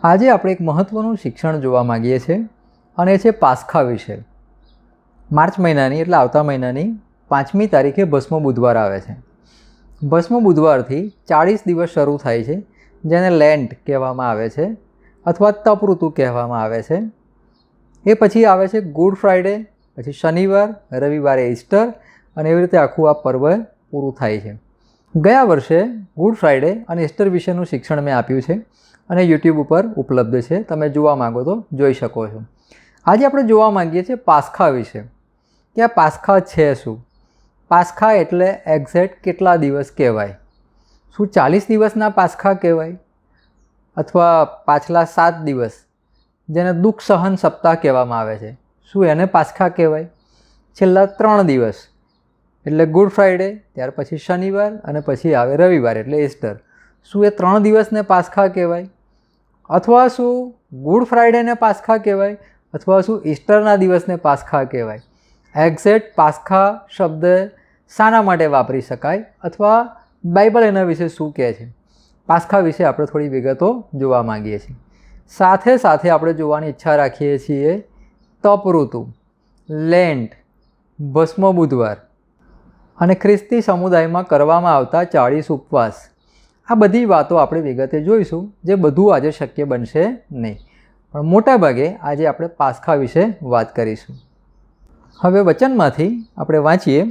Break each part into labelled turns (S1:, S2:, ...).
S1: આજે આપણે એક મહત્ત્વનું શિક્ષણ જોવા માગીએ છીએ અને એ છે પાસ્ખા વિશે. માર્ચ મહિનાની એટલે આવતા મહિનાની 5મી તારીખે ભસ્મ બુધવાર આવે છે. ભસ્મ બુધવારથી 40 દિવસ શરૂ થાય છે, જેને લેન્ટ કહેવામાં આવે છે અથવા તપ ઋતુ કહેવામાં આવે છે. એ પછી આવે છે ગુડ ફ્રાઈડે, પછી શનિવાર, રવિવારે ઈસ્ટર અને એવી રીતે આખું આ પર્વ પૂરું થાય છે. ગયા વર્ષે ગુડ ફ્રાઈડે અને ઈસ્ટર વિશેનું શિક્ષણ મેં આપ્યું છે અને યુટ્યુબ ઉપર ઉપલબ્ધ છે. તમે જોવા માગો તો જોઈ શકો છો. આજે આપણે જોવા માગીએ છીએ પાસ્ખા વિશે, કે આ પાસ્ખા છે શું? પાસ્ખા એટલે એક્ઝેક્ટ કેટલા દિવસ કહેવાય? શું 40 દિવસના પાસ્ખા કહેવાય? અથવા પાછલા 7 દિવસ જેને દુઃખ સહન સપ્તાહ કહેવામાં આવે છે, શું એને પાસ્ખા કહેવાય? છેલ્લા 3 દિવસ એટલે ગુડ ફ્રાઈડે, ત્યાર પછી શનિવાર અને પછી આવે રવિવાર એટલે ઈસ્ટર, શું એ 3 દિવસને પાસ્ખા કહેવાય? અથવા શું ગુડ ફ્રાઈડેને પાસ્ખા કહેવાય? અથવા શું ઈસ્ટરના દિવસને પાસ્ખા કહેવાય? એક્ઝેક્ટ પાસ્ખા શબ્દ શાના માટે વાપરી શકાય અથવા બાઇબલ એના વિશે શું કહે છે? પાસ્ખા વિશે આપણે થોડી વિગતો જોવા માગીએ છીએ. સાથે સાથે આપણે જોવાની ઈચ્છા રાખીએ છીએ તપ ઋતુ, લેન્ટ, ભસ્મ બુધવાર અને ખ્રિસ્તી સમુદાયમાં કરવામાં આવતા 40 ઉપવાસ. આ બધી વાતો આપણે વિગતે જોઈશું, જે બધું આજે શક્ય બનશે નહીં, પણ મોટાભાગે આજે આપણે પાસ્ખા વિશે વાત કરીશું. હવે વચનમાંથી આપણે વાંચીએ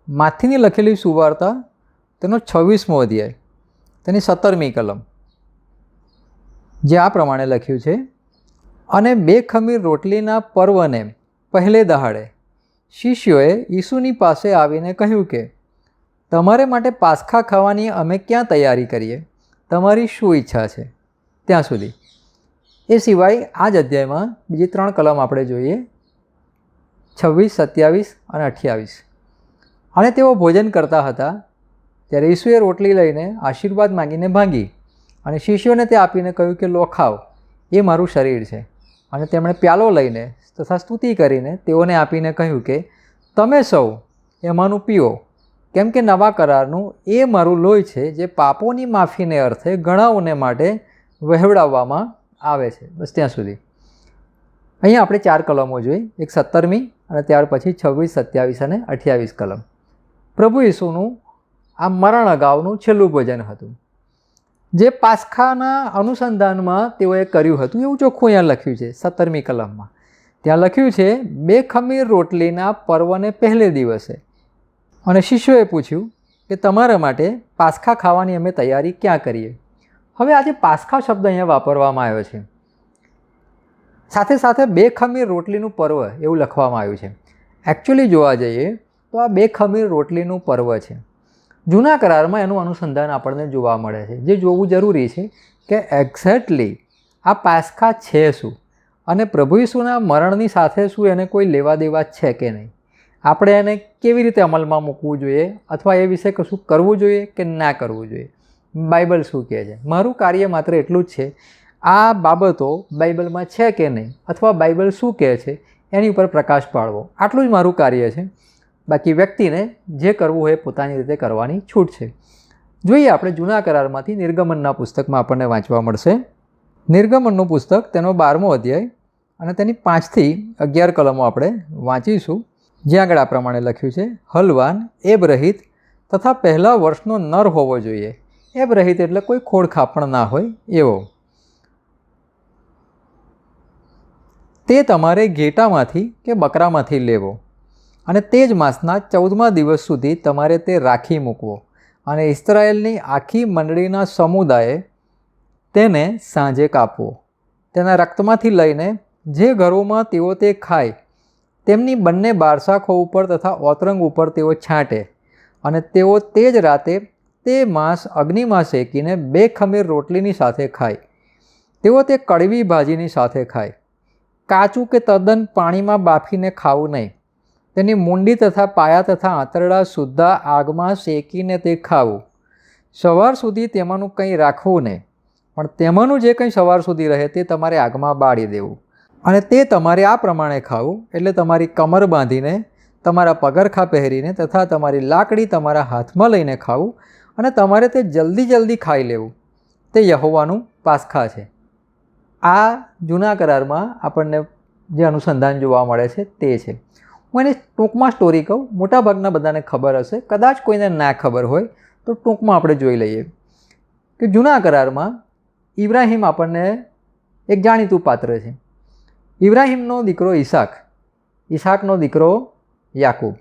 S1: માથીની લખેલી સુવાર્તા, તેનો 26મો અધ્યાય, તેની 17મી કલમ, જે આ પ્રમાણે લખ્યું છે. અને 2 ખમીર રોટલીના પર્વને પહેલે દહાડે શિષ્યોએ ઈસુની પાસે આવીને કહ્યું કે તમારે માટે પાસ્ખા ખાવાની અમે ક્યાં તૈયારી કરીએ? તમારી શું ઈચ્છા છે? ત્યાં સુધી. એ સિવાય આ જ અધ્યાયમાં બીજી 3 કલમ આપણે જોઈએ, 26, 27 અને 28. અને તેઓ ભોજન કરતા હતા ત્યારે ઈસુએ રોટલી લઈને આશીર્વાદ માંગીને ભાંગી અને શિષ્યોને તે આપીને કહ્યું કે લો ખાઓ, એ મારું શરીર છે. અને તેમણે પ્યાલો લઈને તથા સ્તુતિ કરીને તેઓને આપીને કહ્યું કે તમે સૌ એમાંનું પીઓ, કેમ કે નવા કરારનું એ મારું લોહી છે, જે પાપોની માફીને અર્થે ઘણાઓને માટે વહેવડાવવામાં આવે છે. બસ ત્યાં સુધી. અહીંયા આપણે 4 કલમો જોઈ, એક 17મી અને ત્યાર પછી 26, 27 અને 28 કલમ. પ્રભુ ઈસુનું આ મરણ અગાઉનું છેલ્લું ભોજન હતું, જે પાસ્ખાના અનુસંધાનમાં તેઓએ કર્યું હતું, એવું ચોખ્ખું અહીંયા લખ્યું છે 17મી કલમમાં. ત્યાં લખ્યું છે 2 ખમીર રોટલીના પર્વને પહેલે દિવસે. અને શિષ્યોએ પૂછ્યું કે તમારા માટે પાસ્ખા ખાવાની અમે તૈયારી ક્યાં કરીએ? હવે આજે પાસ્ખા શબ્દ અહીંયા વાપરવામાં આવ્યો છે. સાથે સાથે 2 ખમીર રોટલીનું પર્વ એવું લખવામાં આવ્યું છે. એકચ્યુઅલી જોવા જઈએ તો આ 2 ખમીર રોટલીનું પર્વ છે. જૂના કરારમાં એનું અનુસંધાન આપણને જોવા મળે છે, જે જોવું જરૂરી છે કે એક્ઝેક્ટલી આ પાસ્ખા છે શું અને પ્રભુ ઈસુના મરણની સાથે શું એને કોઈ લેવા દેવા છે કે નહીં? આપણે એને કેવી રીતે અમલમાં મૂકવું જોઈએ અથવા એ વિશે કશું કરવું જોઈએ કે ના કરવું જોઈએ? બાઇબલ શું કહે છે? મારું કાર્ય માત્ર એટલું જ છે, આ બાબતો બાઇબલમાં છે કે નહીં અથવા બાઇબલ શું કહે છે એની ઉપર પ્રકાશ પાડવો. આટલું જ મારું કાર્ય છે. બાકી વ્યક્તિને જે કરવું હોય પોતાની રીતે કરવાની છૂટ છે. જોઈએ આપણે જૂના કરારમાંથી નિર્ગમનના પુસ્તકમાં આપણને વાંચવા મળશે. નિર્ગમનનું પુસ્તક, તેનો 12મો અધ્યાય અને તેની 5 થી 11 કલમો આપણે વાંચીશું, જ્યાં આગળ આ પ્રમાણે લખ્યું છે. હલવાન, એબરહિત તથા પહેલા વર્ષનો નર હોવો જોઈએ. એબરહિત એટલે કોઈ ખોડખાપણ ના હોય એવો. તે તમારે ઘેટામાંથી કે બકરામાંથી લેવો અને તે જ માસના 14મા દિવસ સુધી તમારે તે રાખી મૂકવો. અને ઇસ્રાયેલની આખી મંડળીના સમુદાયે તેને સાંજે કાપવો. તેના રક્તમાંથી લઈને જે ઘરોમાં તેઓ તે ખાય તેમની બંને બારસાખો ઉપર તથા ઓતરંગ ઉપર તેઓ છાંટે. અને તેઓ તે જ રાતે તે માંસ અગ્નિમાં શેકીને 2 ખમીર રોટલીની સાથે ખાય. તેઓ તે કડવી ભાજીની સાથે ખાય. કાચું કે તદ્દન પાણીમાં બાફીને ખાવું નહીં. તેની મૂંડી તથા પાયા તથા આંતરડા સુદ્ધા આગમાં શેકીને તે ખાવું. સવાર સુધી તેમાંનું કંઈ રાખવું નહીં, પણ તેમાંનું જે કંઈ સવાર સુધી રહે તે તમારે આગમાં બાળી દેવું. અને તે તમારે આ પ્રમાણે ખાવું, એટલે તમારી કમર બાંધીને, તમારા પગરખા પહેરીને તથા તમારી લાકડી તમારા હાથમાં લઈને ખાવું. અને તમારે તે જલ્દી ખાઈ લેવું. તે યહોવાનું પાસ્ખા છે. આ જૂના કરારમાં આપણને જે અનુસંધાન જોવા મળે છે તે છે. હું એને ટૂંકમાં સ્ટોરી કહું, મોટાભાગના બધાને ખબર હશે, કદાચ કોઈને ના ખબર હોય તો ટૂંકમાં આપણે જોઈ લઈએ કે જૂના કરારમાં ઇબ્રાહિમ આપણને એક જાણીતું પાત્ર છે. ઇબ્રાહિમનો દીકરો ઈસાક, ઈસાકનો દીકરો યાકૂબ.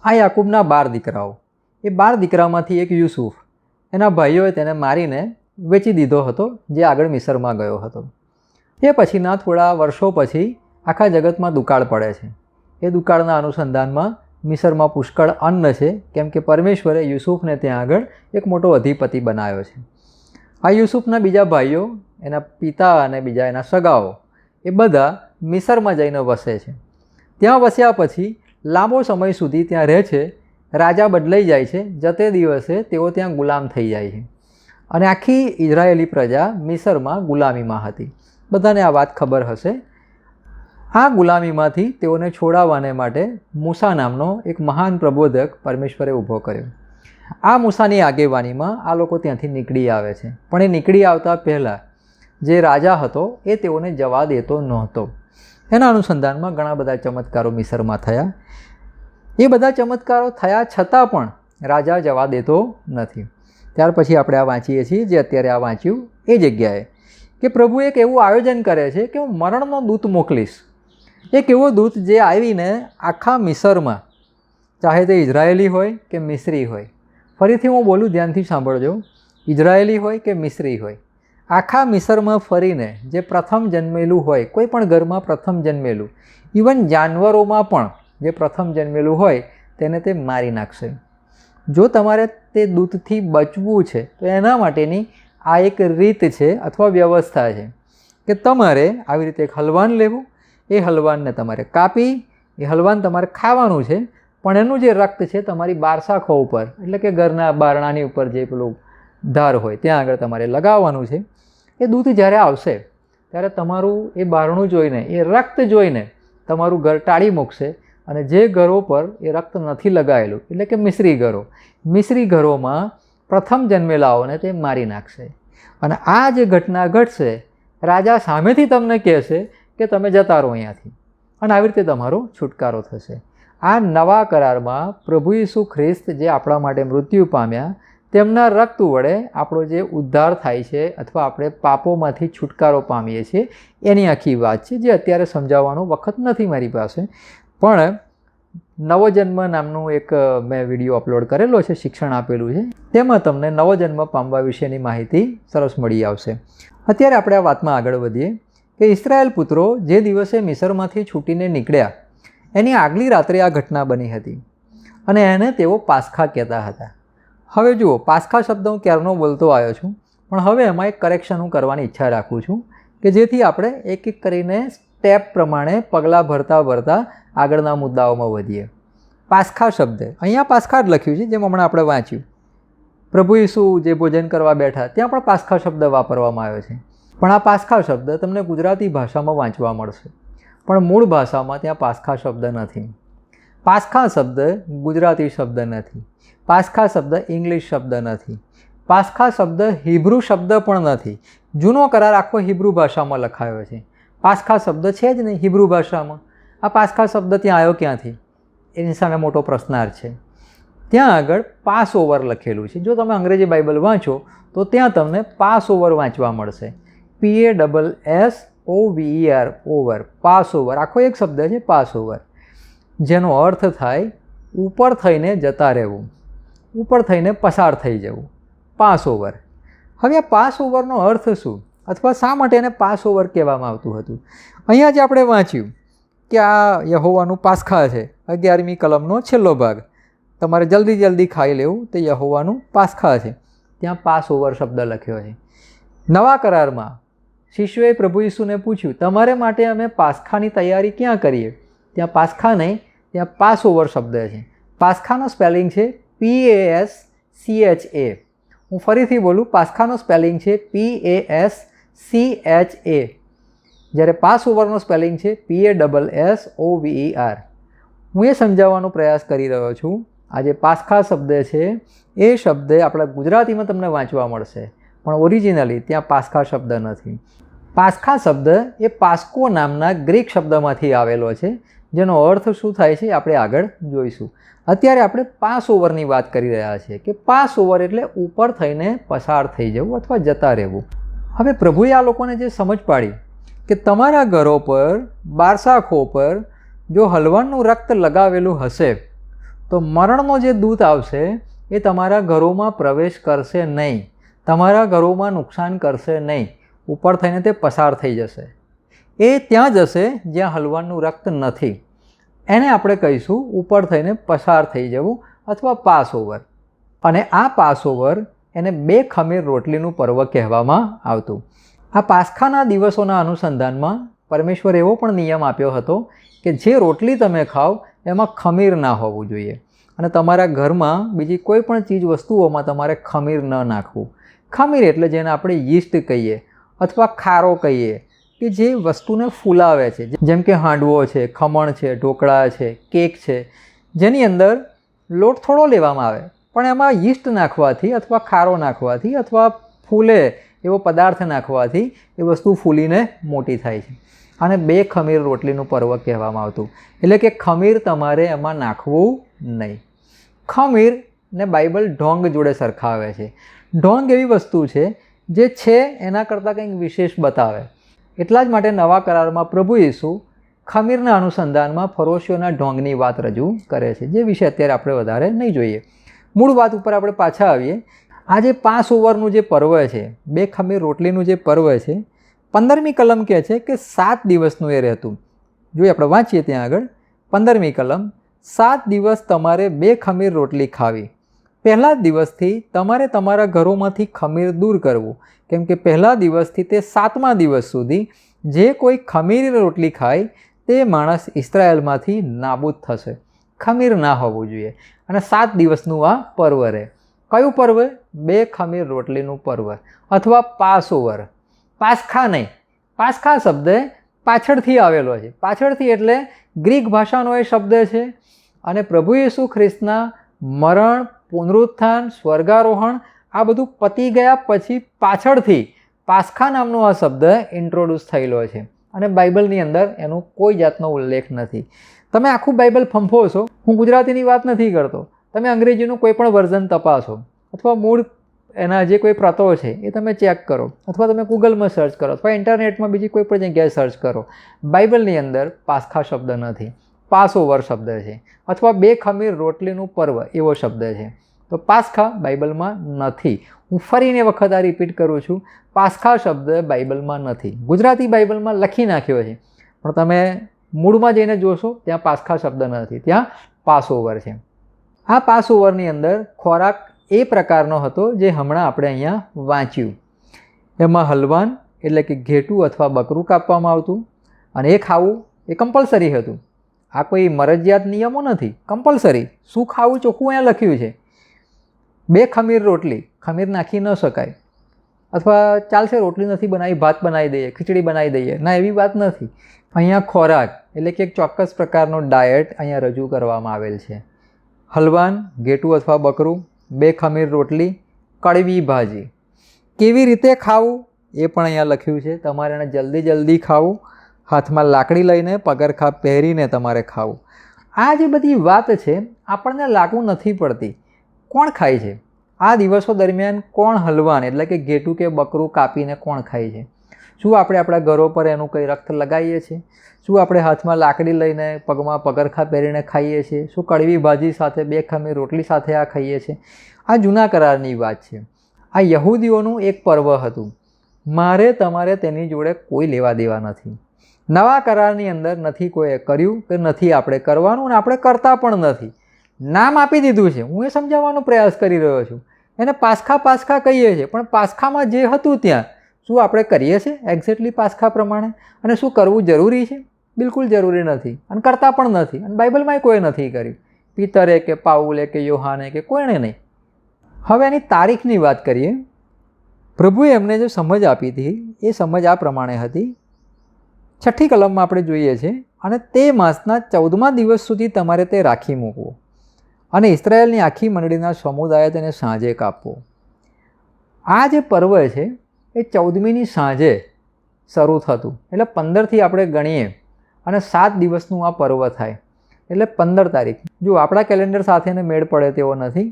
S1: આ યાકૂબના 12 દીકરાઓ. એ 12 દીકરામાંથી એક યુસુફ, એના ભાઈઓએ તેને મારીને વેચી દીધો હતો, જે આગળ મિસરમાં ગયો હતો. એ પછીના થોડા વર્ષો પછી આખા જગતમાં દુકાળ પડે છે. એ દુકાળના અનુસંધાનમાં મિસરમાં પુષ્કળ અન્ન છે, કેમ કે પરમેશ્વરે યુસુફને ત્યાં આગળ એક મોટો અધિપતિ બનાવ્યો છે. આ યુસુફના બીજા ભાઈઓ, એના પિતા અને બીજા એના સગાઓ, એ બધા મિસરમાં જઈને વસે છે. ત્યાં વસ્યા પછી લાંબો સમય સુધી ત્યાં રહે છે. રાજા બદલાઈ જાય છે. જતે દિવસે તેઓ ત્યાં ગુલામ થઈ જાય છે અને આખી ઇઝરાયેલી પ્રજા મિસરમાં ગુલામીમાં હતી. બધાને આ વાત ખબર હશે. આ ગુલામીમાંથી તેઓને છોડાવવાને માટે મૂસા નામનો એક મહાન પ્રબોધક પરમેશ્વરે ઊભો કર્યો. આ મૂસાની આગેવાનીમાં આ લોકો ત્યાંથી નીકળી આવે છે. પણ એ નીકળી આવતા પહેલાં જે રાજા હતો એ તેઓને જવા દેતો નહોતો. એના અનુસંધાનમાં ઘણા બધા ચમત્કારો મિસરમાં થયા. એ બધા ચમત્કારો થયા છતાં પણ રાજા જવા દેતો નથી. ત્યાર પછી આપણે આ વાંચીએ છીએ, જે અત્યારે આ વાંચ્યું એ જગ્યાએ, કે પ્રભુ એક એવું આયોજન કરે છે કે હું મરણનો દૂત મોકલીશ. એક એવો દૂત જે આવીને આખા મિસરમાં, ચાહે તે ઇઝરાયેલી હોય કે મિસ્રી હોય, ફરીથી હું બોલું, ધ્યાનથી સાંભળજો, ઇઝરાયેલી હોય કે મિસ્રી હોય, આખા મિસરમાં ફરીને જે પ્રથમ જન્મેલું હોય, કોઈ પણ ઘરમાં પ્રથમ જન્મેલું, ઇવન જાનવરોમાં પણ જે પ્રથમ જન્મેલું હોય તેને તે મારી નાખશે. જો તમારે તે દૂતથી બચવું છે તો એના માટેની આ એક રીત છે અથવા વ્યવસ્થા છે કે તમારે આવી રીતે એક હલવાન લેવું, એ હલવાનને તમારે કાપી, એ હલવાન તમારે ખાવાનું છે, પણ એનું જે રક્ત છે તમારી બારશાખો ઉપર, એટલે કે ઘરના બારણાની ઉપર જે પેલું ધાર હોય ત્યાં આગળ તમારે લગાવવાનું છે. એ દૂત જ્યારે આવશે ત્યારે તમારું એ બારણું જોઈને, એ રક્ત જોઈને તમારું ઘર ટાળી મૂકશે અને જે ઘરો પર એ રક્ત નથી લગાવેલું, એટલે કે મિસ્રી ઘરો, મિસ્રી ઘરોમાં પ્રથમ જન્મેલાઓને તે મારી નાખશે. અને આ જે ઘટના ઘટશે, રાજા સામેથી તમને કહેશે કે તમે જતા રહો અહીંયાથી, અને આવી રીતે તમારો છુટકારો થશે. આ નવા કરારમાં પ્રભુ ઈસુ ખ્રિસ્ત જે આપણા માટે મૃત્યુ પામ્યા, તેમના રક્ત વડે આપણો જે ઉદ્ધાર થાય છે અથવા આપણે પાપોમાંથી છુટકારો પામીએ છીએ, એની આખી વાત છે, જે અત્યારે સમજાવવાનો વખત નથી મારી પાસે. પણ નવો જન્મ નામનું એક મેં વિડીયો અપલોડ કરેલો છે, શિક્ષણ આપેલું છે, તેમાં તમને નવો જન્મ પામવા વિશેની માહિતી સરસ મળી આવશે. અત્યારે આપણે આ વાતમાં આગળ વધીએ કે ઇસ્રાયેલ પુત્રો જે દિવસે મિસરમાંથી છૂટીને નીકળ્યા એની આગલી રાત્રે આ ઘટના બની હતી અને એને તેઓ પાસ્ખા કહેતા હતા. હવે જુઓ, પાસ્ખા શબ્દ હું ક્યારનો બોલતો આવ્યો છું, પણ હવે એમાં એક કરેક્શન હું કરવાની ઈચ્છા રાખું છું કે જેથી આપણે એક એક કરીને સ્ટેપ પ્રમાણે પગલાં ભરતા ભરતા આગળના મુદ્દાઓમાં વધીએ. પાસ્ખા શબ્દ, અહીંયા પાસ્ખા જ લખ્યું છે, જેમ હમણાં આપણે વાંચ્યું. પ્રભુ ઈસુ જે ભોજન કરવા બેઠા ત્યાં પણ પાસ્ખા શબ્દ વાપરવામાં આવ્યો છે. પણ આ પાસ્ખા શબ્દ તમને ગુજરાતી ભાષામાં વાંચવા મળશે, પણ મૂળ ભાષામાં ત્યાં પાસ્ખા શબ્દ નથી. પાસ્ખા શબ્દ ગુજરાતી શબ્દ નથી. પાસ્ખા શબ્દ ઇંગ્લિશ શબ્દ નથી. પાસ્ખા શબ્દ હિબ્રુ શબ્દ પણ નથી. જૂનો કરાર આખો હિબ્રુ ભાષામાં લખાયો છે. પાસ્ખા શબ્દ છે જ નહીં હિબ્રુ ભાષામાં. આ પાસ્ખા શબ્દ ત્યાં આવ્યો ક્યાંથી? એની સામે મોટો પ્રશ્નાર્થ છે. ત્યાં આગળ પાસ ઓવર લખેલું છે. જો તમે અંગ્રેજી બાઇબલ વાંચો તો ત્યાં તમને પાસ ઓવર વાંચવા મળશે. PASSOVER, ઓવર, પાસ ઓવર, આખો એક શબ્દ છે પાસ ઓવર, જેનો અર્થ થાય ઉપર થઈને જતા રહેવું, ઉપર થઈને પસાર થઈ જવું, પાસ ઓવર. હવે આ પાસ ઓવરનો અર્થ શું અથવા શા માટે એને પાસ ઓવર કહેવામાં આવતું હતું? અહીંયા જ આપણે વાંચ્યું કે આ યહોવાનું પાસ્ખા છે, 11મી કલમનો છેલ્લો ભાગ, તમારે જલ્દી જલ્દી ખાઈ લેવું તે યહોવાનું પાસ્ખા છે. ત્યાં પાસ ઓવર શબ્દ લખ્યો છે. નવા કરારમાં શિષ્યોએ પ્રભુ ઈસુને પૂછ્યું, તમારે માટે અમે પાસ્ખાની તૈયારી ક્યાં કરીએ? ત્યાં પાસ્ખા નહીં, ત્યાં પાસ ઓવર શબ્દ છે. પાસ્ખાનો સ્પેલિંગ છે PASCHA. હું ફરીથી બોલું, પાસ્ખાનો સ્પેલિંગ છે PASCHA, જ્યારે પાસ ઓવરનો સ્પેલિંગ છે PASSOVER. હું એ સમજાવવાનો પ્રયાસ કરી રહ્યો છું. આ જે પાસ્ખા શબ્દ છે એ શબ્દ આપણા ગુજરાતીમાં તમને વાંચવા મળશે, પણ ઓરિજિનલી ત્યાં પાસ્ખા શબ્દ નથી. પાસ્ખા શબ્દ એ પાસ્કો નામના ગ્રીક શબ્દમાંથી આવેલો છે, જેનો અર્થ શું થાય છે આપણે આગળ જોઈશું. અત્યારે આપણે પાસ ઓવરની વાત કરી રહ્યા છીએ કે પાસ ઓવર એટલે ઉપર થઈને પસાર થઈ જવું અથવા જતા રહેવું. હવે પ્રભુએ આ લોકોને જે સમજ પાડી કે તમારા ઘરો પર બારસાખો પર જો હલવાનનું રક્ત લગાવેલું હશે તો મરણનો જે દૂત આવશે એ તમારા ઘરોમાં પ્રવેશ કરશે નહીં, તમારા ઘરોમાં નુકસાન કરશે નહીં, ઉપર થઈને તે પસાર થઈ જશે. એ ત્યાં જશે જ્યાં હલવાનનું રક્ત નથી. એને આપણે કહીશું ઉપર થઈને પસાર થઈ જવું અથવા પાસ ઓવર. અને આ પાસ ઓવર એને 2 ખમીર રોટલીનું પર્વ કહેવામાં આવતું. આ પાસ્ખાના દિવસોના અનુસંધાનમાં પરમેશ્વર એવો પણ નિયમ આપ્યો હતો કે જે રોટલી તમે ખાઓ એમાં ખમીર ના હોવું જોઈએ અને તમારા ઘરમાં બીજી કોઈ પણ ચીજ વસ્તુઓમાં તમારે ખમીર ન નાખવું. ખમીર એટલે જેને આપણે યીસ્ટ કહીએ અથવા ખારો કહીએ કે જે વસ્તુને ફૂલાવે છે, જેમ કે હાંડવો છે, ખમણ છે, ઢોકળા છે, કેક છે, જેની અંદર લોટ થોડો લેવામાં આવે પણ એમાં યીસ્ટ નાખવાથી અથવા ખારો નાખવાથી અથવા ફૂલે એવો પદાર્થ નાખવાથી એ વસ્તુ ફૂલીને મોટી થાય છે. આને 2 ખમીર રોટલીનું પર્વ કહેવામાં આવતું. એટલે કે ખમીર તમારે એમાં નાખવું નહીં. ખમીરને બાઇબલ ઢોંગ જોડે સરખાવે છે. ઢોંગ એવી વસ્તુ છે જે છે એના કરતાં કંઈક વિશેષ બતાવે. એટલા જ માટે નવા કરારમાં પ્રભુ ઈસુ ખમીરના અનુસંધાનમાં ફરોશીઓના ઢોંગની વાત રજૂ કરે છે, જે વિશે અત્યારે આપણે વધારે નહીં જોઈએ. મૂળ વાત ઉપર આપણે પાછા આવીએ. આ જે પાસ ઓવરનું જે પર્વ છે, 2 ખમીર રોટલીનું જે પર્વ છે, 15મી કલમ કહે છે કે 7 દિવસનું એ રહેતું. જો આપણે વાંચીએ ત્યાં આગળ 15મી કલમ, 7 દિવસ તમારે 2 ખમીર રોટલી ખાવી. પહેલા દિવસથી તમારે તમારા ઘરોમાંથી ખમીર દૂર કરવું, કેમ કે પહેલા દિવસથી તે 7મા દિવસ સુધી જે કોઈ ખમીર રોટલી ખાય તે માણસ ઇસ્રાયેલમાંથી નાબૂદ થશે. ખમીર ના હોવું જોઈએ. અને 7 દિવસનું આ પર્વ રહે. કયું પર્વ? 2 ખમીર રોટલીનું પર્વ અથવા પાસ ઓવર. પાસ્ખા નહીં. પાસ્ખા શબ્દ પાછળથી આવેલો છે. પાછળથી એટલે ગ્રીક ભાષાનો એ શબ્દ છે. અને પ્રભુ ઈસુ ખ્રિસ્તના મરણ, પુનરુત્થાન, સ્વર્ગારોહણ આ બધું પતી ગયા પછી પાછળથી પાસ્ખા નામનો આ શબ્દ ઇન્ટ્રોડ્યુસ થયેલો છે અને બાઇબલની અંદર એનો કોઈ જાતનો ઉલ્લેખ નથી. તમે આખું બાઇબલ ફંફો છો. હું ગુજરાતીની વાત નથી કરતો. તમે અંગ્રેજીનું કોઈ પણ વર્ઝન તપાસો અથવા મૂળ એના જે કોઈ પ્રતો છે એ તમે ચેક કરો અથવા તમે ગૂગલમાં સર્ચ કરો અથવા ઇન્ટરનેટમાં બીજી કોઈ પણ જગ્યાએ સર્ચ કરો. બાઇબલની અંદર પાસ્ખા શબ્દ નથી, પાસ ઓવર શબ્દ છે અથવા 2 ખમીર રોટલીનું પર્વ એવો શબ્દ છે. તો પાસ્ખા બાઇબલમાં નથી. હું ફરીને વખત આ રિપીટ કરું છું, પાસ્ખા શબ્દ બાઇબલમાં નથી. ગુજરાતી બાઇબલમાં લખી નાખ્યો છે પણ તમે મૂળમાં જઈને જોશો ત્યાં પાસ્ખા શબ્દ નથી, ત્યાં પાસ ઓવર છે. આ પાસ ઓવરની અંદર ખોરાક એ પ્રકારનો હતો જે હમણાં આપણે અહીંયા વાંચ્યું. એમાં હલવાન એટલે કે ઘેટું અથવા બકરું કાપવામાં આવતું અને એ ખાવું એ કમ્પલસરી હતું. આ કોઈ મરજિયાત નિયમો નથી, કમ્પલસરી. શું ખાવું ચોખ્ખું અહીંયા લખ્યું છે. 2 ખમીર રોટલી, ખમીર નાખી ન શકાય અથવા ચાલશે રોટલી નથી બનાવી ભાત બનાવી દઈએ, ખીચડી બનાવી દઈએ, ના એવી વાત નથી. અહીંયા ખોરાક એટલે કે એક ચોક્કસ પ્રકારનો ડાયટ અહીંયા રજૂ કરવામાં આવેલ છે. હલવાન, ઘેટું અથવા બકરું, 2 ખમીર રોટલી, કડવી ભાજી. કેવી રીતે ખાવું એ પણ અહીંયા લખ્યું છે. તમારે એને જલ્દી ખાવું, હાથમાં લાકડી લઈને પગરખા પહેરીને તમારે ખાવું. આ જે બધી વાત છે આપણને લાગુ નથી પડતી. કોણ ખાય છે આ દિવસો દરમિયાન? કોણ હલવાન એટલે કે ઘેટું કે બકરું કાપીને કોણ ખાય છે? શું આપણે આપણા ઘરો પર એનું કંઈ રક્ત લગાવીએ છીએ? શું આપણે હાથમાં લાકડી લઈને પગમાં પગરખા પહેરીને ખાઈએ છીએ? શું કડવી ભાજી સાથે 2 ખમીર રોટલી સાથે આ ખાઈએ છીએ? આ જૂના કરારની વાત છે. આ યહૂદીઓનું એક પર્વ હતું. મારે તમારે તેની જોડે કોઈ લેવા દેવા નથી. નવા કરારની અંદર નથી કોઈએ કર્યું કે નથી આપણે કરવાનું અને આપણે કરતા પણ નથી. નામ આપી દીધું છે. હું એ સમજાવવાનો પ્રયાસ કરી રહ્યો છું. એને પાસ્ખા કહીએ છીએ પણ પાસ્ખામાં જે હતું ત્યાં શું આપણે કરીએ છીએ એક્ઝેક્ટલી પાસ્ખા પ્રમાણે? અને શું કરવું જરૂરી છે? બિલકુલ જરૂરી નથી અને કરતા પણ નથી. અને બાઇબલમાંય કોઈ નથી કર્યું. પિતરે કે પાઉલે કે યોહાને કે કોઈને નહીં. હવે એની તારીખની વાત કરીએ. પ્રભુએ એમને જે સમજ આપી હતી એ સમજ આ પ્રમાણે હતી. 6ઠ્ઠી કલમમાં આપણે જોઈએ છીએ, અને તે માસના 14મા દિવસ સુધી તમારે તે રાખી મૂકવો અને ઇસ્રાયેલની આખી મંડળીના સમુદાયે તેને સાંજે કાપવો. આ જે પર્વ છે એ 14મીની સાંજે શરૂ થતું. એટલે 15થી આપણે ગણીએ અને 7 દિવસનું આ પર્વ થાય એટલે 15 તારીખ. જો આપણા કેલેન્ડર સાથેને મેળ પડે તેવો નથી.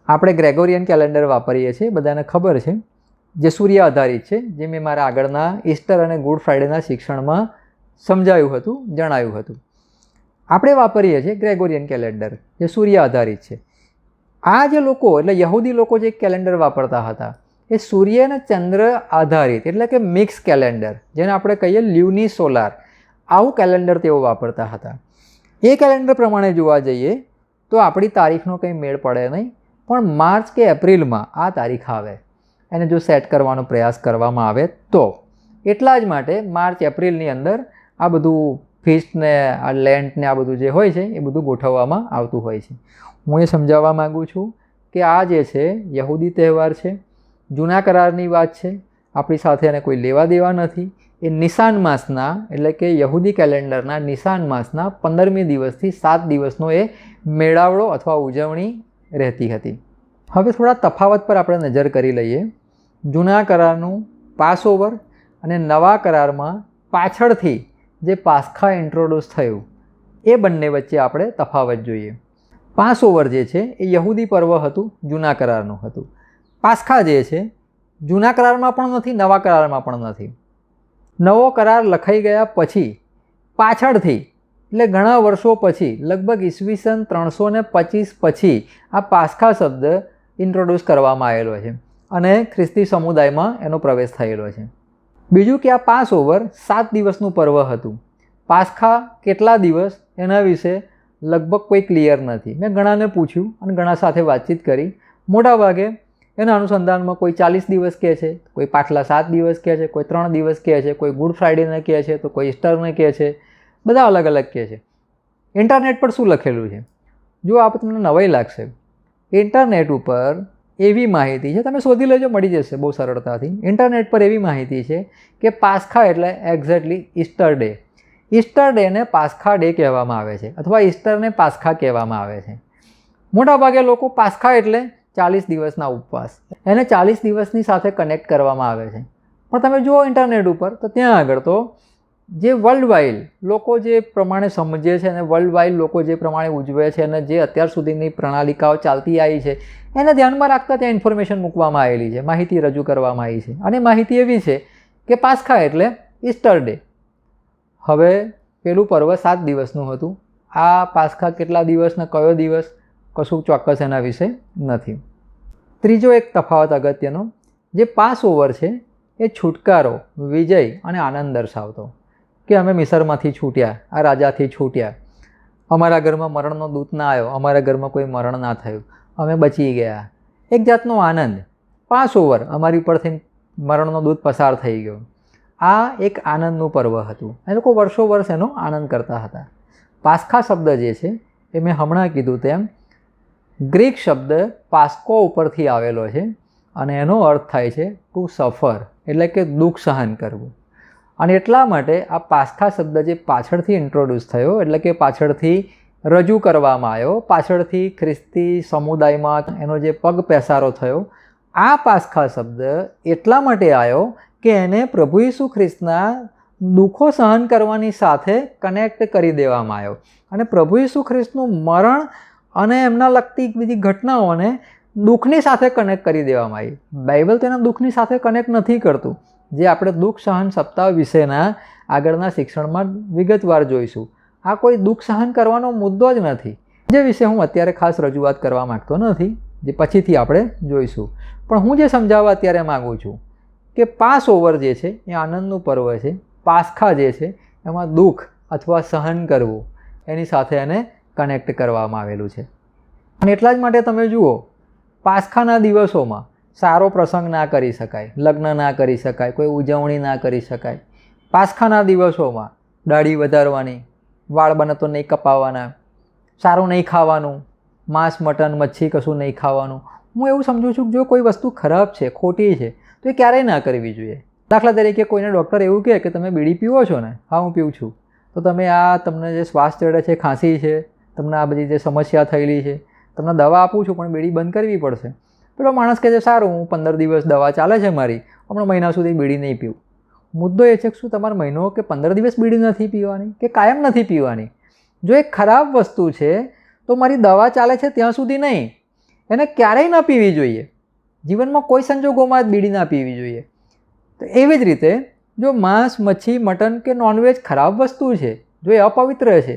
S1: આપણે ગ્રેગોરિયન કેલેન્ડર વાપરીએ છીએ, બધાને ખબર છે, જે સૂર્ય આધારિત છે, જે મેં મારા આગળના ઈસ્ટર અને ગુડ ફ્રાઇડેના શિક્ષણમાં સમજાવ્યું હતું, જણાવ્યું હતું. આપણે વાપરીએ છીએ ગ્રેગોરિયન કેલેન્ડર, જે સૂર્ય આધારિત છે. આ જે લોકો એટલે યહૂદી લોકો જે કેલેન્ડર વાપરતા હતા એ સૂર્ય અને ચંદ્ર આધારિત એટલે કે મિક્સ કેલેન્ડર, જેને આપણે કહીએ લ્યુની સોલાર, આવું કેલેન્ડર તેઓ વાપરતા હતા. એ કેલેન્ડર પ્રમાણે જોવા જઈએ તો આપણી તારીખનો કંઈ મેળ પડે નહીં, પણ માર્ચ કે એપ્રિલમાં આ તારીખ આવે એને જો સેટ કરવાનો પ્રયાસ કરવામાં આવે તો. એટલા જ માટે માર્ચ એપ્રિલની અંદર આ બધું ફીસ્ટ ને આ લેન્ટ ને આ બધું જે હોય છે એ બધું ગોઠવવામાં આવતું હોય છે. હું એ સમજાવવા માગું છું કે આ જે છે યહૂદી તહેવાર છે, જૂના કરારની વાત છે, આપણી સાથે એને કોઈ લેવા દેવા નથી. એ નિશાન માસના એટલે કે યહૂદી કેલેન્ડરના નિશાન માસના 15મી દિવસથી 7 દિવસનો એ મેળાવડો અથવા ઉજવણી રહેતી હતી. હવે થોડા તફાવત પર આપણે નજર કરી લઈએ. જૂના કરારનું પાસઓવર અને નવા કરારમાં પાછળથી જે પાસ્ખા ઇન્ટ્રોડ્યુસ થયું એ બંને વચ્ચે આપણે તફાવત જોઈએ. પાસઓવર જે છે એ યહૂદી પર્વ હતું, જૂના કરારનું હતું. પાસ્ખા જે છે જૂના કરારમાં પણ નથી, નવા કરારમાં પણ નથી. નવો કરાર લખાઈ ગયા પછી પાછળથી એટલે ઘણા વર્ષો પછી લગભગ ઈસવીસન 325 પછી આ પાસ્ખા શબ્દ ઇન્ટ્રોડ્યુસ કરવામાં આવેલો છે અને ખ્રિસ્તી સમુદાયમાં એનો પ્રવેશ થયેલો છે. બીજું કે આ પાસઓવર 7 દિવસનું પર્વ હતું. પાસ્ખા કેટલા દિવસ એના વિશે લગભગ કોઈ ક્લિયર નથી. મેં ઘણાને પૂછ્યું અને ઘણા સાથે વાતચીત કરી. મોટાભાગે એના અનુસંધાનમાં કોઈ 40 દિવસ કહે છે, કોઈ પાછલા 7 દિવસ કહે છે, કોઈ 3 દિવસ કહે છે, કોઈ ગુડ ફ્રાઇડેને કહે છે, તો કોઈ ઈસ્ટરને કહે છે. બધા અલગ અલગ કહે છે. ઇન્ટરનેટ પર શું લખેલું છે જો આપ તમને નવાઈ લાગશે, ઇન્ટરનેટ ઉપર એવી માહિતી છે, તમે શોધી લેજો, મળી જશે બહુ સરળતાથી. ઇન્ટરનેટ પર એવી માહિતી છે કે પાસ્ખા એટલે એક્ઝેક્ટલી ઈસ્ટર ડે. ઈસ્ટર ડેને પાસ્ખા ડે કહેવામાં આવે છે અથવા ઈસ્ટરને પાસ્ખા કહેવામાં આવે છે. મોટાભાગે લોકો પાસ્ખા એટલે 40 દિવસના ઉપવાસ, એને 40 દિવસની સાથે કનેક્ટ કરવામાં આવે છે. પણ તમે જુઓ ઇન્ટરનેટ ઉપર તો ત્યાં આગળ તો જે વર્લ્ડ વાઇડ લોકો જે પ્રમાણે સમજે છે અને વર્લ્ડ વાઇડ લોકો જે પ્રમાણે ઉજવે છે અને જે અત્યાર સુધીની પ્રણાલિકાઓ ચાલતી આવી છે એને ધ્યાનમાં રાખતા ત્યાં ઇન્ફોર્મેશન મૂકવામાં આવેલી છે, માહિતી રજૂ કરવામાં આવી છે. અને માહિતી એવી છે કે પાસ્ખા એટલે ઈસ્ટર ડે. હવે પેલું પર્વ 7 દિવસનું હતું. આ પાસ્ખા કેટલા દિવસ ને કયો દિવસ કશું ચોક્કસ એના વિશે નથી. ત્રીજો એક તફાવત અગત્યનો, જે પાસઓવર છે એ છુટકારો, વિજય અને આનંદ દર્શાવતો કે અમે મિસરમાંથી છૂટ્યા, આ રાજાથી છૂટ્યા, અમારા ઘરમાં મરણનો દૂત ના આવ્યો, અમારા ઘરમાં કોઈ મરણ ના થયું, અમે બચી ગયા. એક જાતનો આનંદ. પાસઓવર અમારી ઉપરથી મરણનો દૂત પસાર થઈ ગયો. આ એક આનંદનું પર્વ હતું. એ લોકો વર્ષો વર્ષ એનો આનંદ કરતા હતા. પાસ્ખા શબ્દ જે છે એ મેં હમણાં કીધું તેમ ગ્રીક શબ્દ પાસ્કો ઉપરથી આવેલો છે અને એનો અર્થ થાય છે ટુ સફર, એટલે કે દુઃખ સહન કરવું. અને એટલા માટે આ પાસ્ખા શબ્દ જે પાછળથી ઇન્ટ્રોડ્યુસ થયો એટલે કે પાછળથી રજૂ કરવામાં આવ્યો, પાછળથી ખ્રિસ્તી સમુદાયમાં એનો જે પગ પેસારો થયો, આ પાસ્ખા શબ્દ એટલા માટે આવ્યો કે એને પ્રભુ ઈસુ ખ્રિસ્તના દુઃખો સહન કરવાની સાથે કનેક્ટ કરી દેવામાં આવ્યો. અને પ્રભુ ઈસુ ખ્રિસ્તનું મરણ અને એમના લગતી બીજી ઘટનાઓને દુઃખની સાથે કનેક્ટ કરી દેવામાં આવી. બાઇબલ તેના દુઃખની સાથે કનેક્ટ નથી કરતું, જે આપણે દુઃખ સહન સપ્તાહ વિશેના આગળના શિક્ષણમાં વિગતવાર જોઈશું. આ કોઈ દુઃખ સહન કરવાનો મુદ્દો જ નથી, જે વિશે હું અત્યારે ખાસ રજૂઆત કરવા માગતો નથી, જે પછીથી આપણે જોઈશું. પણ હું જે સમજાવવા અત્યારે માગું છું કે પાસઓવર જે છે એ આનંદનું પર્વ છે. પાસ્ખા જે છે એમાં દુઃખ અથવા સહન કરવું એની સાથે એને કનેક્ટ કરવામાં આવેલું છે. અને એટલા જ માટે તમે જુઓ, પાસ્ખાના દિવસોમાં સારો પ્રસંગ ના કરી શકાય, લગ્ન ના કરી શકાય, કોઈ ઉજવણી ના કરી શકાય. પાસ્ખાના દિવસોમાં દાઢી વધારવાની, વાળ બને તો નહીં કપાવવાના, સારું નહીં ખાવાનું, માંસ મટન મચ્છી કશું નહીં ખાવાનું. હું એવું સમજું છું કે જો કોઈ વસ્તુ ખરાબ છે, ખોટી છે, તો એ ક્યારેય ના કરવી જોઈએ. દાખલા તરીકે કોઈને ડૉક્ટર એવું કહે કે તમે બીડી પીવો છો ને, હા હું પીવું છું, તો તમે આ તમને જે શ્વાસ ચડે છે, ખાંસી છે, તમને આ બધી જે સમસ્યા થયેલી છે, તમને દવા આપું છું પણ બીડી બંધ કરવી પડશે. પેલો માણસ કહે છે સારું હું 15 દિવસ દવા ચાલે છે મારી, હમણાં મહિના સુધી બીડી નહીં પીવું. મુદ્દો એ છે કે શું તમારે મહિનો કે 15 દિવસ બીડી નથી પીવાની કે કાયમ નથી પીવાની? જો એ ખરાબ વસ્તુ છે તો મારી દવા ચાલે છે ત્યાં સુધી નહીં, એને ક્યારેય ન પીવી જોઈએ. જીવનમાં કોઈ સંજોગોમાં જ બીડી ના પીવી જોઈએ. તો એવી જ રીતે જો માંસ, મચ્છી, મટન કે નોનવેજ ખરાબ વસ્તુ છે, જો એ અપવિત્ર છે,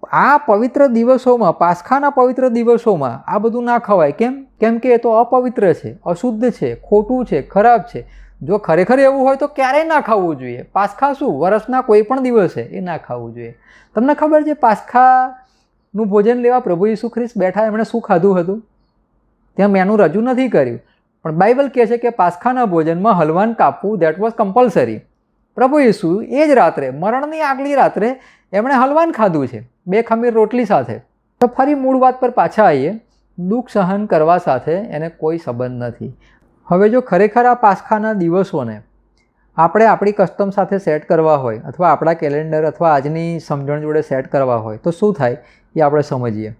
S1: આ પવિત્ર દિવસોમાં, પાસ્ખાના પવિત્ર દિવસોમાં આ બધું ના ખવાય. કેમ કે એ તો અપવિત્ર છે, અશુદ્ધ છે, ખોટું છે, ખરાબ છે. જો ખરેખર એવું હોય તો ક્યારેય ના ખાવું જોઈએ. પાસ્ખા શું, વર્ષના કોઈ પણ દિવસે એ ના ખાવું જોઈએ. તમને ખબર છે પાસ્ખાનું ભોજન લેવા પ્રભુ ઈસુ ખ્રિસ્ત બેઠા, એમણે શું ખાધું હતું? ત્યાં મેનુ રજૂ નથી કર્યું, પણ બાઇબલ કહે છે કે પાસ્ખાના ભોજનમાં હલવાન કાપવું દેટ વોઝ કમ્પલસરી. પ્રભુ ઈસુ એ જ રાત્રે, મરણની આગલી રાત્રે એમણે હલવાન ખાધું છે 2 ખમીર રોટલી સાથે. તો ફરી મૂળ વાત પર પાછા આવીએ, દુઃખ સહન કરવા સાથે એને કોઈ સંબંધ નથી. હવે જો ખરેખર આ પાસ્ખાના દિવસોને આપણે આપણી કસ્ટમ સાથે સેટ કરવા હોય, અથવા આપણા કેલેન્ડર અથવા આજની સમજણ જોડે સેટ કરવા હોય, તો શું થાય એ આપણે સમજીએ.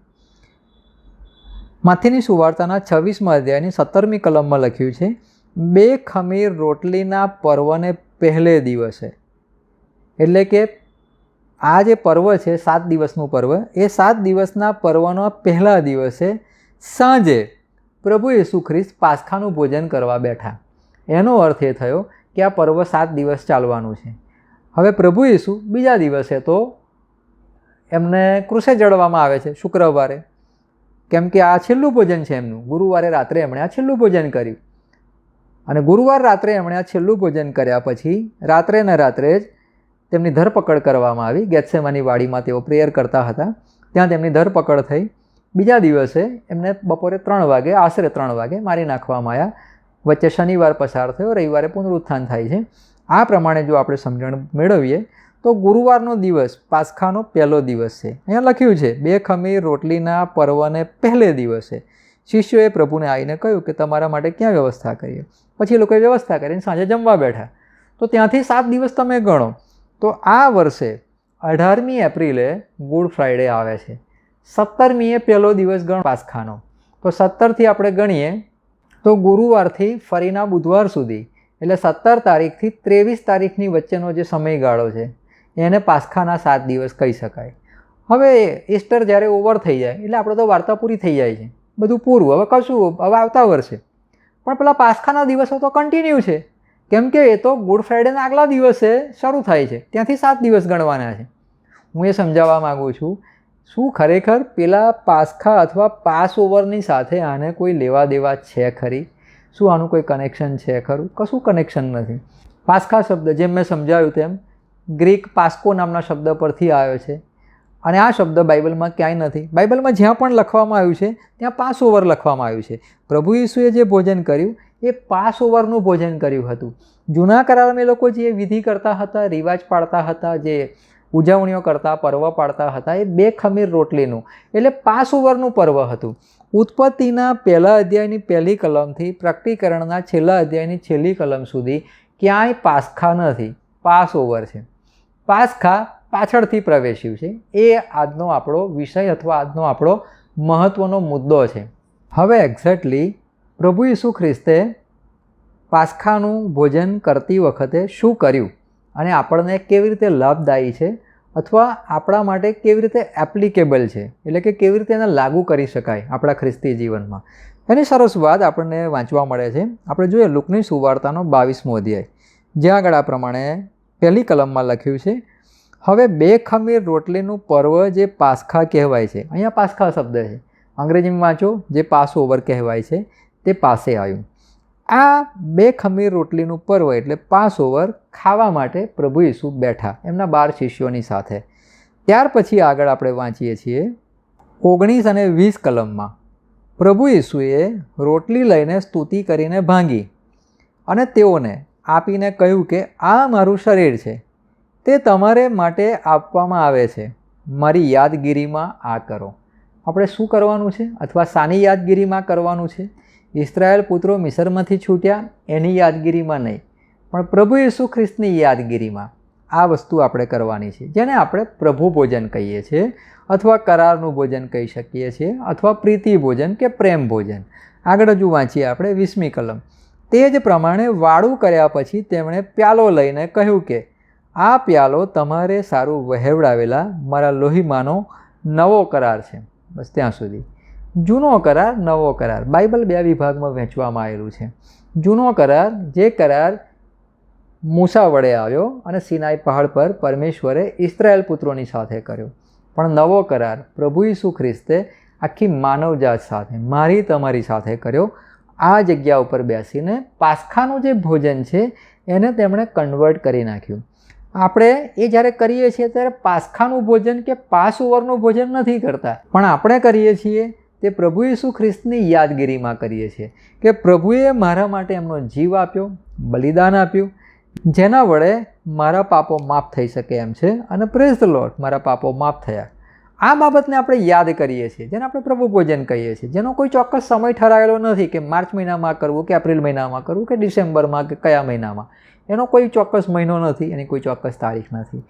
S1: માથીની સુવાર્તાના 26મા અધ્યાયની 17મી કલમમાં લખ્યું છે, 2 ખમીર રોટલીના પર્વને પહેલે દિવસે. એટલે કે આ જે પર્વ છે 7 દિવસનું પર્વ, એ 7 દિવસના પર્વના પહેલા દિવસે સાંજે પ્રભુ ઈસુ ખ્રિસ્ત પાસ્ખાનું ભોજન કરવા બેઠા. એનો અર્થ એ થયો કે આ પર્વ 7 દિવસ ચાલવાનું છે. હવે પ્રભુ ઈસુ બીજા દિવસે તો એમને ક્રુસે ચડવામાં આવે છે શુક્રવારે, કેમ કે આ છેલ્લું ભોજન છે એમનું. ગુરુવારે રાત્રે એમણે આ છેલ્લું ભોજન કર્યું, અને ગુરુવાર રાત્રે એમણે આ છેલ્લું ભોજન કર્યા પછી રાત્રે જ તેમની ધરપકડ કરવામાં આવી. ગેથસેમાની વાડીમાં તેઓ પ્રેયર કરતા હતા, ત્યાં તેમની ધરપકડ થઈ. બીજા દિવસે એમને બપોરે 3 વાગે, આશરે 3 વાગે મારી નાખવામાં આવ્યા. વચ્ચે શનિવાર પસાર થયો, રવિવારે પુનરુત્થાન થાય છે. આ પ્રમાણે જો આપણે સમજણ મેળવીએ તો ગુરુવારનો દિવસ પાસ્ખાનો પહેલો દિવસ છે. અહીંયા લખ્યું છે 2 ખમીર રોટલીના પર્વને પહેલે દિવસે શિષ્યોએ પ્રભુને આવીને કહ્યું કે તમારા માટે ક્યાં વ્યવસ્થા કરીએ? પછી એ લોકોએ વ્યવસ્થા કરીને સાંજે જમવા બેઠા. તો ત્યાંથી 7 દિવસ તમે ગણો તો આ વર્ષે 18મી એપ્રિલે ગુડ ફ્રાઈડે આવે છે. 17મીએ પહેલો દિવસ ગણ પાસ્ખાનો. તો 17થી આપણે ગણીએ તો ગુરુવારથી ફરીના બુધવાર સુધી, એટલે 17 તારીખથી 23 તારીખની વચ્ચેનો જે સમયગાળો છે એને પાસ્ખાના 7 દિવસ કહી શકાય. હવે ઈસ્ટર જ્યારે ઓવર થઈ જાય એટલે આપણે તો વાર્તા પૂરી થઈ જાય છે, બધું પૂરું, હવે કશું, હવે આવતા વર્ષે. પણ પેલા પાસ્ખાના દિવસો તો કન્ટિન્યુ છે, કેમ કે એ તો ગુડ ફ્રાઈડેના આગલા દિવસે શરૂ થાય છે, ત્યાંથી 7 દિવસ ગણવાના છે. હું એ સમજાવવા માગું છું, શું ખરેખર પેલા પાસ્ખા અથવા પાસ ઓવરની સાથે આને કોઈ લેવા દેવા છે ખરી? શું આનું કોઈ કનેક્શન છે ખરું? કશું કનેક્શન નથી. પાસ્ખા શબ્દ જેમ મેં સમજાવ્યું તેમ ગ્રીક પાસ્કો નામના શબ્દ પરથી આવ્યો છે, અને આ શબ્દ બાઇબલમાં ક્યાંય નથી. બાઇબલમાં જ્યાં પણ લખવામાં આવ્યું છે ત્યાં પાસ ઓવર લખવામાં આવ્યું છે. પ્રભુ ઈસુએ જે ભોજન કર્યું એ પાસ ઓવરનું ભોજન કર્યું હતું. જૂના કરારમાં એ લોકો જે વિધિ કરતા હતા, રિવાજ પાડતા હતા, જે ઉજવણીઓ કરતા, પર્વ પાડતા હતા, એ 2 ખમીર રોટલીનું, એટલે પાસ ઓવરનું પર્વ હતું. ઉત્પત્તિના પહેલા અધ્યાયની પહેલી કલમથી પ્રકટીકરણના છેલ્લા અધ્યાયની છેલ્લી કલમ સુધી ક્યાંય પાસ્ખા નથી, પાસ ઓવર છે. પાસ્ખા પાછળથી પ્રવેશ્યું છે. એ આજનો આપણો વિષય અથવા આજનો આપણો મહત્ત્વનો મુદ્દો છે. હવે એક્ઝેક્ટલી પ્રભુ ઈસુ ખ્રિસ્તે પાસ્ખાનું ભોજન કરતી વખતે શું કર્યું અને આપણને કેવી રીતે લાભદાયી છે, અથવા આપણા માટે કેવી રીતે એપ્લિકેબલ છે, એટલે કે કેવી રીતે એને લાગુ કરી શકાય આપણા ખ્રિસ્તી જીવનમાં, એની સરસ વાત આપણને વાંચવા મળે છે. આપણે જોઈએ લુકની સુવાર્તાનો 22મો અધ્યાય, જ્યાં આગળ આ પ્રમાણે પહેલી કલમમાં લખ્યું છે, હવે 2 ખમીર રોટલીનું પર્વ જે પાસ્ખા કહેવાય છે. અહીંયા પાસ્ખા શબ્દ છે, અંગ્રેજીમાં વાંચો, જે પાસ ઓવર કહેવાય છે તે પાસે આવ્યું. આ 2 ખમીર રોટલીનું પર્વ એટલે પાસ ઓવર ખાવા માટે પ્રભુ ઈસુ બેઠા એમના 12 શિષ્યોની સાથે. ત્યાર પછી આગળ આપણે વાંચીએ છીએ 19 અને 20 કલમમાં, પ્રભુ ઈસુએ રોટલી લઈને સ્તુતિ કરીને ભાંગી અને તેઓને આપીને કહ્યું કે આ મારું શરીર છે, તે તમારે માટે આપવામાં આવે છે, મારી યાદગીરીમાં આ કરો. આપણે શું કરવાનું છે, અથવા શાની યાદગીરીમાં કરવાનું છે? ઇસ્રાયેલ પુત્રો મિસરમાંથી છૂટ્યા એની યાદગીરીમાં નહીં, પણ પ્રભુ ઈસુ ખ્રિસ્તની યાદગીરીમાં આ વસ્તુ આપણે કરવાની છે, જેને આપણે પ્રભુ ભોજન કહીએ છીએ, અથવા કરારનું ભોજન કહી શકીએ છીએ, અથવા પ્રીતિ ભોજન કે પ્રેમ ભોજન. આગળ હજુ વાંચીએ આપણે 20મી કલમ, તે જ પ્રમાણે વાળું કર્યા પછી તેમણે પ્યાલો લઈને કહ્યું કે આ પ્યાલો તમારે સારું વહેવડાવેલા મારા લોહીમાંનો નવો કરાર છે. બસ ત્યાં સુધી. જૂનો કરાર, નવો કરાર. બાઇબલ 2 વિભાગમાં વહેંચવામાં આવેલું છે. જૂનો કરાર, જે કરાર મૂસા વડે આવ્યો અને સિનાઈ પહાડ પર પરમેશ્વરે ઇસ્રાયેલ પુત્રોની સાથે કર્યો. પણ નવો કરાર પ્રભુ ઈસુ ખ્રિસ્તે આખી માનવજાત સાથે, મારી તમારી સાથે કર્યો. આ જગ્યા ઉપર બેસીને પાસ્ખાનું જે ભોજન છે એને તેમણે કન્વર્ટ કરી નાખ્યું. આપણે એ જ્યારે કરીએ છીએ ત્યારે પાસ્ખાનું ભોજન કે પાસ ઓવરનું ભોજન નથી કરતા, પણ આપણે કરીએ છીએ તે પ્રભુ ઈસુ ખ્રિસ્તની યાદગીરીમાં કરીએ છીએ કે પ્રભુએ મારા માટે એમનો જીવ આપ્યો, બલિદાન આપ્યું, જેના વડે મારા પાપો માફ થઈ શકે એમ છે. અને પ્રેઝ ધ લોર્ડ, મારા પાપો માફ થયા. આ બાબતને આપણે યાદ કરીએ છીએ, જેને આપણે પ્રભુ ભોજન કહીએ છીએ, જેનો કોઈ ચોક્કસ સમય ઠરાયેલો નથી કે માર્ચ મહિનામાં કરવું કે એપ્રિલ મહિનામાં કરવું કે ડિસેમ્બરમાં કે કયા મહિનામાં. એનો કોઈ ચોક્કસ મહિનો નથી, એની કોઈ ચોક્કસ તારીખ નથી.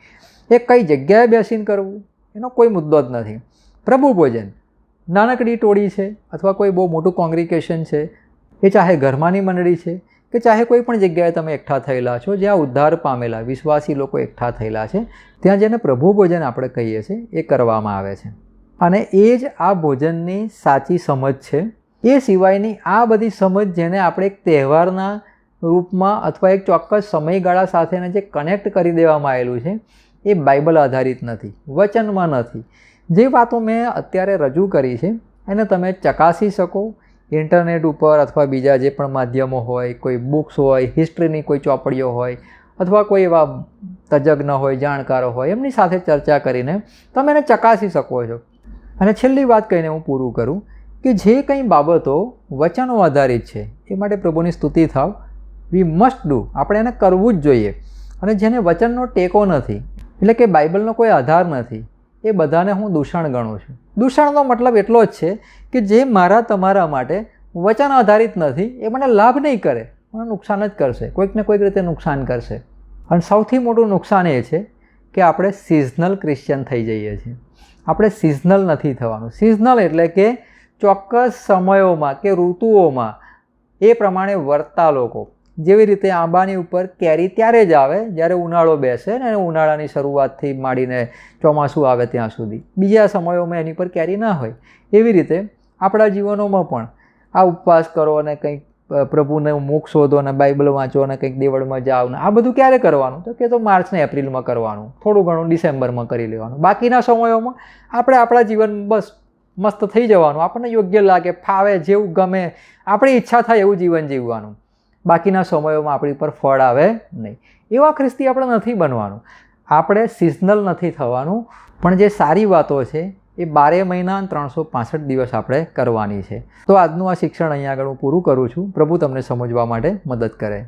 S1: એ કઈ જગ્યાએ બેસીને કરવું એનો કોઈ મુદ્દો જ નથી. પ્રભુ ભોજન નાનકડી ટોળી છે અથવા કોઈ બહુ મોટું કોંગ્રીગેશન છે, એ ચાહે ઘરમાંની મંડળી છે કે ચાહે કોઈ પણ જગ્યાએ તમે એકઠા થયેલા છો જ્યાં ઉદ્ધાર પામેલા વિશ્વાસી લોકો એકઠા થયેલા છે, ત્યાં જેને પ્રભુ ભોજન આપણે કહીએ છીએ એ કરવામાં આવે છે. અને એ જ આ ભોજનની સાચી સમજ છે. એ સિવાયની આ બધી સમજ જેને આપણે એક તહેવારના રૂપમાં અથવા એક ચોક્કસ સમયગાળા સાથેને જે કનેક્ટ કરી દેવામાં આવેલું છે એ બાઇબલ આધારિત નથી, વચનમાં નથી. જે વાતો મેં અત્યારે રજૂ કરી છે એને તમે ચકાસી શકો ઇન્ટરનેટ ઉપર અથવા બીજા જે પણ માધ્યમો હોય, કોઈ બુક્સ હોય, હિસ્ટ્રીની કોઈ ચોપડીઓ હોય અથવા કોઈ એવા તજજ્ઞ હોય, જાણકારો હોય, એમની સાથે ચર્ચા કરીને તમે એને ચકાસી શકો છો. અને છેલ્લી વાત કહીને હું પૂરું કરું કે જે કંઈ બાબતો વચનો આધારિત છે એ માટે પ્રભુની સ્તુતિ થાવ. વી મસ્ટ ડુ, આપણે એને કરવું જ જોઈએ. અને જેને વચનનો ટેકો નથી, એટલે કે બાઇબલનો કોઈ આધાર નથી, એ બધાને હું દૂષણ ગણું છું. દૂષણનો મતલબ એટલો જ છે કે જે મારા તમારા માટે વચન આધારિત નથી, એ મને લાભ નહીં કરે, મને નુકસાન જ કરશે, કોઈકને કોઈક રીતે નુકસાન કરશે. અને સૌથી મોટું નુકસાન એ છે કે આપણે સિઝનલ ક્રિશ્ચિયન થઈ જઈએ છીએ. આપણે સિઝનલ નથી થવાનું. સિઝનલ એટલે કે ચોક્કસ સમયોમાં કે ઋતુઓમાં એ પ્રમાણે વર્તતા લોકો. જેવી રીતે આંબાની ઉપર કેરી ત્યારે જ આવે જ્યારે ઉનાળો બેસે ને ઉનાળાની શરૂઆતથી માંડીને ચોમાસું આવે ત્યાં સુધી. બીજા સમયોમાં એની પર કેરી ના હોય. એવી રીતે આપણા જીવનોમાં પણ આ ઉપવાસ કરો અને કંઈક પ્રભુને મુખ શોધો અને બાઇબલ વાંચો અને કંઈક દેવળમાં જાઓ ને આ બધું ક્યારે કરવાનું? તો કે તો માર્ચ ને એપ્રિલમાં કરવાનું, થોડું ઘણું ડિસેમ્બરમાં કરી લેવાનું. બાકીના સમયોમાં આપણે આપણા જીવન બસ મસ્ત થઈ જવાનું, આપણને યોગ્ય લાગે, ફાવે, જેવું ગમે, આપણી ઈચ્છા થાય એવું જીવન જીવવાનું. બાકીના સમયોમાં આપણી પર ફળ આવે નહીં. એવા ખ્રિસ્તી આપણે નથી બનવાનું. આપણે સિઝનલ નથી થવાનું, પણ જે સારી વાતો છે એ 12 મહિના અને 365 દિવસ આપણે કરવાની છે. તો આજનું આ શિક્ષણ અહીંયા આગળ હું પૂરું કરું છું. પ્રભુ તમને સમજવા માટે મદદ કરે.